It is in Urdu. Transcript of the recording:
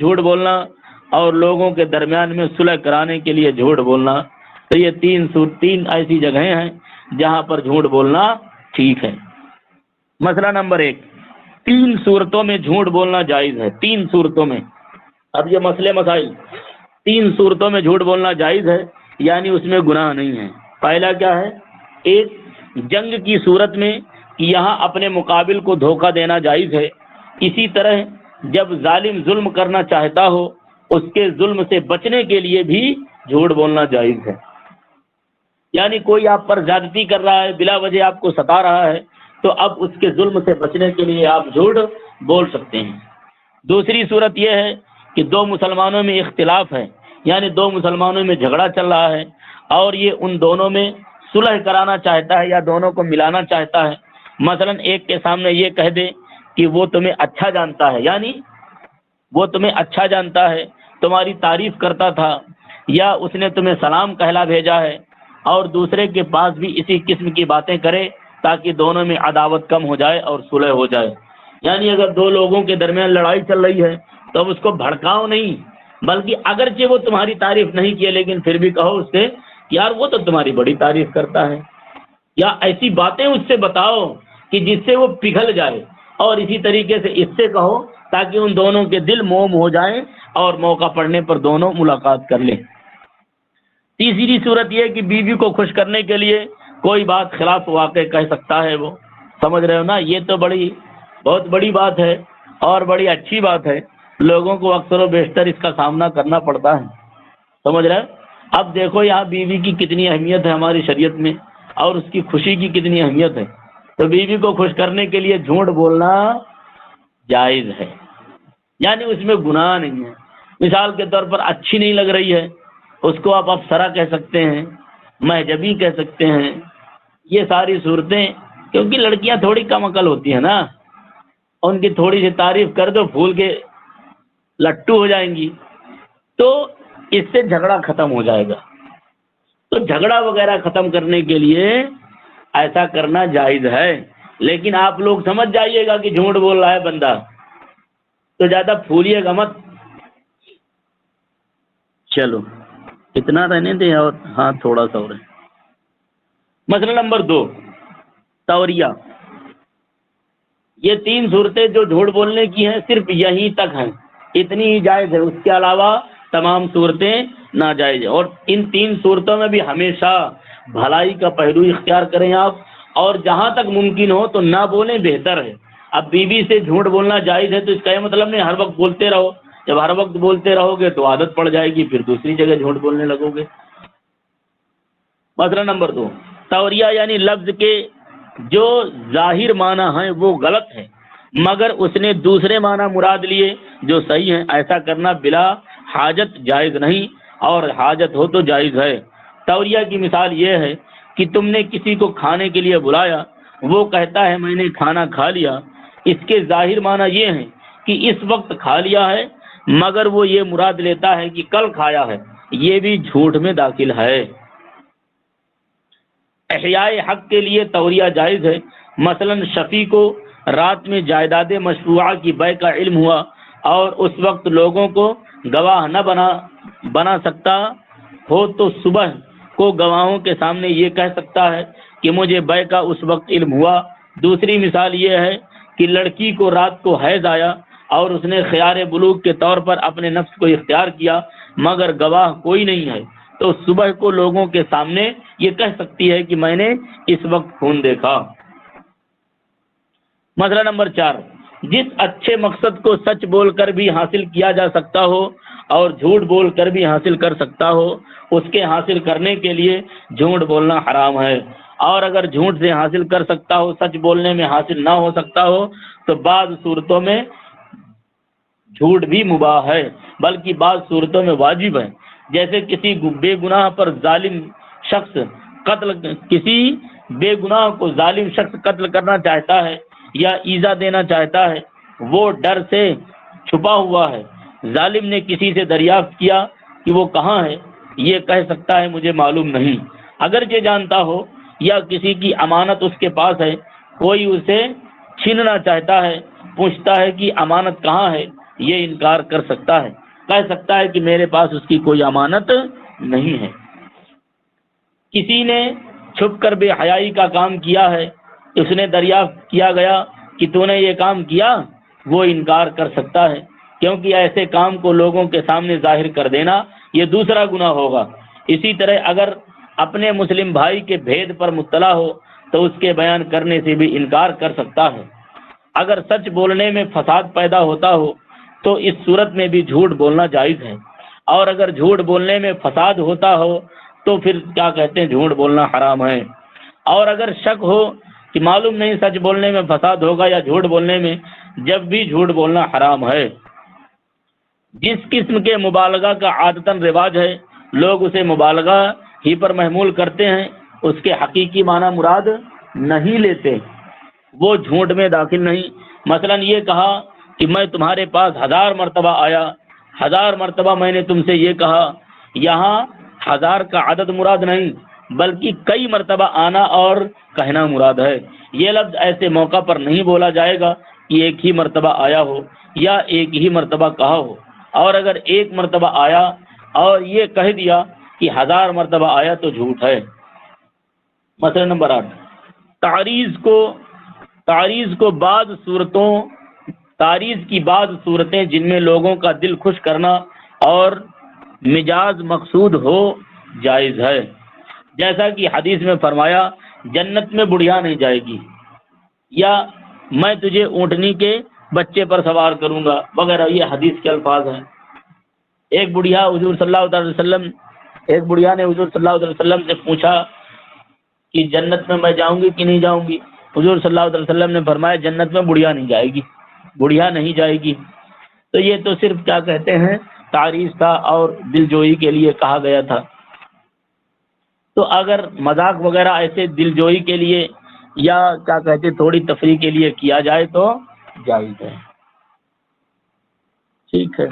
جھوٹ بولنا اور لوگوں کے درمیان میں صلح کرانے کے لیے جھوٹ بولنا، تو یہ تین ایسی جگہیں ہیں جہاں پر جھوٹ بولنا ٹھیک ہے۔ مسئلہ نمبر 1، 3 صورتوں میں جھوٹ بولنا جائز ہے، 3 صورتوں میں۔ اب یہ مسائل 3 صورتوں میں جھوٹ بولنا جائز ہے، یعنی اس میں گناہ نہیں ہے۔ پہلا کیا ہے؟ 1، جنگ کی صورت میں یہاں اپنے مقابل کو دھوکہ دینا جائز ہے۔ اسی طرح جب ظالم ظلم کرنا چاہتا ہو اس کے ظلم سے بچنے کے لیے بھی جھوٹ بولنا جائز ہے۔ یعنی کوئی آپ پر زیادتی کر رہا ہے، بلا وجہ آپ کو ستا رہا ہے، تو اب اس کے ظلم سے بچنے کے لیے آپ جھوٹ بول سکتے ہیں۔ دوسری صورت یہ ہے کہ 2 مسلمانوں میں اختلاف ہے، یعنی 2 مسلمانوں میں جھگڑا چل رہا ہے اور یہ ان دونوں میں صلح کرانا چاہتا ہے یا دونوں کو ملانا چاہتا ہے۔ مثلا ایک کے سامنے یہ کہہ دے کہ وہ تمہیں اچھا جانتا ہے، یعنی وہ تمہیں اچھا جانتا ہے، تمہاری تعریف کرتا تھا، یا اس نے تمہیں سلام کہلا بھیجا ہے، اور دوسرے کے پاس بھی اسی قسم کی باتیں کرے تاکہ دونوں میں عداوت کم ہو جائے اور صلح ہو جائے۔ یعنی اگر 2 لوگوں کے درمیان لڑائی چل رہی ہے تو اب اس کو بھڑکاؤ نہیں، بلکہ اگرچہ وہ تمہاری تعریف نہیں کیے لیکن پھر بھی کہو اس سے یار وہ تو تمہاری بڑی تعریف کرتا ہے، یا ایسی باتیں اس سے بتاؤ کہ جس سے وہ پگھل جائے، اور اسی طریقے سے اس سے کہو تاکہ ان دونوں کے دل موم ہو جائیں اور موقع پڑنے پر دونوں ملاقات کر لیں۔ تیسری صورت یہ کہ بیوی کو خوش کرنے کے لیے کوئی بات خلاف واقع کہہ سکتا ہے وہ، سمجھ رہے ہو نا؟ یہ تو بہت بڑی بات ہے اور بڑی اچھی بات ہے، لوگوں کو اکثر و بیشتر اس کا سامنا کرنا پڑتا ہے، سمجھ رہے؟ اب دیکھو یہاں بیوی کی کتنی اہمیت ہے ہماری شریعت میں، اور اس کی خوشی کی کتنی اہمیت ہے، تو بیوی کو خوش کرنے کے لیے جھوٹ بولنا جائز ہے، یعنی اس میں گناہ نہیں ہے۔ مثال کے طور پر اچھی نہیں لگ رہی ہے، اس کو آپ افسرا کہہ سکتے ہیں، مہجبی کہہ سکتے ہیں، یہ ساری صورتیں، کیونکہ لڑکیاں تھوڑی کم عقل ہوتی ہیں نا، ان کی تھوڑی سی تعریف کر دو پھول کے لٹو ہو جائیں گی، تو اس سے جھگڑا ختم ہو جائے گا۔ تو جھگڑا وغیرہ ختم کرنے کے لیے ایسا کرنا جائز ہے، لیکن آپ لوگ سمجھ جائیے گا کہ جھوٹ بول رہا ہے بندہ، تو زیادہ پھولیے گا مت۔ چلو اتنا رہنے دیں، اور ہاں تھوڑا سا اور ہے۔ مسئلہ نمبر 2، توریہ۔ یہ 3 صورتیں جو جھوٹ بولنے کی ہیں صرف یہیں تک ہیں، اتنی ہی جائز ہے، اس کے علاوہ تمام صورتیں ناجائز ہیں۔ اور ان 3 صورتوں میں بھی ہمیشہ بھلائی کا پہلو اختیار کریں آپ، اور جہاں تک ممکن ہو تو نہ بولیں بہتر ہے۔ اب بیوی سے جھوٹ بولنا جائز ہے تو اس کا یہ مطلب نہیں ہر وقت بولتے رہو، جب ہر وقت بولتے رہو گے تو عادت پڑ جائے گی، پھر دوسری جگہ جھوٹ بولنے لگو گے۔ مسئلہ نمبر 2، توریہ یعنی لفظ کے جو ظاہر معنی ہیں وہ غلط ہے مگر اس نے دوسرے معنی مراد لیے جو صحیح ہیں، ایسا کرنا بلا حاجت جائز نہیں، اور حاجت ہو تو جائز ہے۔ توریہ کی مثال یہ ہے کہ تم نے کسی کو کھانے کے لیے بلایا، وہ کہتا ہے میں نے کھانا کھا لیا، اس کے ظاہر معنی یہ ہے کہ اس وقت کھا لیا ہے، مگر وہ یہ مراد لیتا ہے کہ کل کھایا ہے، یہ بھی جھوٹ میں داخل ہے۔ احیاء حق کے لیے توریہ جائز ہے، مثلا شفیع کو رات میں جائیداد مشروعہ کی بیع کا علم ہوا اور اس وقت لوگوں کو گواہ نہ بنا سکتا ہو تو صبح کو گواہوں کے سامنے یہ کہہ سکتا ہے کہ مجھے بیع کا اس وقت علم ہوا۔ دوسری مثال یہ ہے کہ لڑکی کو رات کو حیض آیا اور اس نے خیار بلوغ کے طور پر اپنے نفس کو اختیار کیا مگر گواہ کوئی نہیں ہے، تو صبح کو لوگوں کے سامنے یہ کہہ سکتی ہے کہ میں نے اس وقت خون دیکھا۔ مسئلہ نمبر 4، جس اچھے مقصد کو سچ بول کر بھی حاصل کیا جا سکتا ہو اور جھوٹ بول کر بھی حاصل کر سکتا ہو، اس کے حاصل کرنے کے لیے جھوٹ بولنا حرام ہے، اور اگر جھوٹ سے حاصل کر سکتا ہو سچ بولنے میں حاصل نہ ہو سکتا ہو تو بعض صورتوں میں جھوٹ بھی مباح ہے، بلکہ بعض صورتوں میں واجب ہے۔ جیسے کسی بے گناہ پر کسی بے گناہ کو ظالم شخص قتل کرنا چاہتا ہے یا ایذا دینا چاہتا ہے، وہ ڈر سے چھپا ہوا ہے، ظالم نے کسی سے دریافت کیا کہ وہ کہاں ہے، یہ کہہ سکتا ہے مجھے معلوم نہیں، اگر یہ جانتا ہو یا کسی کی امانت اس کے پاس ہے، کوئی اسے چھیننا چاہتا ہے، پوچھتا ہے کہ امانت کہاں ہے، یہ انکار کر سکتا ہے، کہہ سکتا ہے کہ میرے پاس اس کی کوئی امانت نہیں ہے۔ کسی نے چھپ کر بے حیائی کا کام کیا ہے، اس نے دریافت کیا گیا کہ تو نے یہ کام کیا، وہ انکار کر سکتا ہے، کیونکہ ایسے کام کو لوگوں کے سامنے ظاہر کر دینا یہ دوسرا گناہ ہوگا۔ اسی طرح اگر اپنے مسلم بھائی کے بھید پر مطلع ہو تو اس کے بیان کرنے سے بھی انکار کر سکتا ہے۔ اگر سچ بولنے میں فساد پیدا ہوتا ہو تو اس صورت میں بھی جھوٹ بولنا جائز ہے، اور اگر جھوٹ بولنے میں فساد ہوتا ہو تو پھر کیا کہتے ہیں، جھوٹ بولنا حرام ہے۔ اور اگر شک ہو کہ معلوم نہیں سچ بولنے میں فساد ہوگا یا جھوٹ بولنے میں، جب بھی جھوٹ بولنا حرام ہے۔ جس قسم کے مبالغہ کا عادتاً رواج ہے لوگ اسے مبالغہ ہی پر محمول کرتے ہیں، اس کے حقیقی معنی مراد نہیں لیتے، وہ جھوٹ میں داخل نہیں۔ مثلا یہ کہا کہ میں تمہارے پاس 1000 مرتبہ آیا، 1000 مرتبہ میں نے تم سے یہ کہا، یہاں 1000 کا عدد مراد نہیں بلکہ کئی مرتبہ آنا اور کہنا مراد ہے۔ یہ لفظ ایسے موقع پر نہیں بولا جائے گا کہ ایک ہی مرتبہ آیا ہو یا ایک ہی مرتبہ کہا ہو، اور اگر ایک مرتبہ آیا اور یہ کہہ دیا کہ 1000 مرتبہ آیا تو جھوٹ ہے۔ مسئلہ نمبر 8، تعریض کی بعض صورتیں جن میں لوگوں کا دل خوش کرنا اور مجاز مقصود ہو جائز ہے، جیسا کہ حدیث میں فرمایا جنت میں بڑھیا نہیں جائے گی، یا میں تجھے اونٹنی کے بچے پر سوار کروں گا وغیرہ، یہ حدیث کے الفاظ ہیں۔ ایک بڑھیا نے حضور صلی اللہ علیہ وسلم سے پوچھا کہ جنت میں میں جاؤں گی کہ نہیں جاؤں گی؟ حضور صلی اللہ علیہ وسلم نے فرمایا جنت میں بڑھیا نہیں جائے گی۔ تو یہ تو صرف کیا کہتے ہیں تعریض تھا اور دلجوئی کے لیے کہا گیا تھا۔ تو اگر مذاق وغیرہ ایسے دلجوئی کے لیے یا کیا کہتے تھوڑی تفریح کے لیے کیا جائے تو جائز ہے۔ ٹھیک ہے۔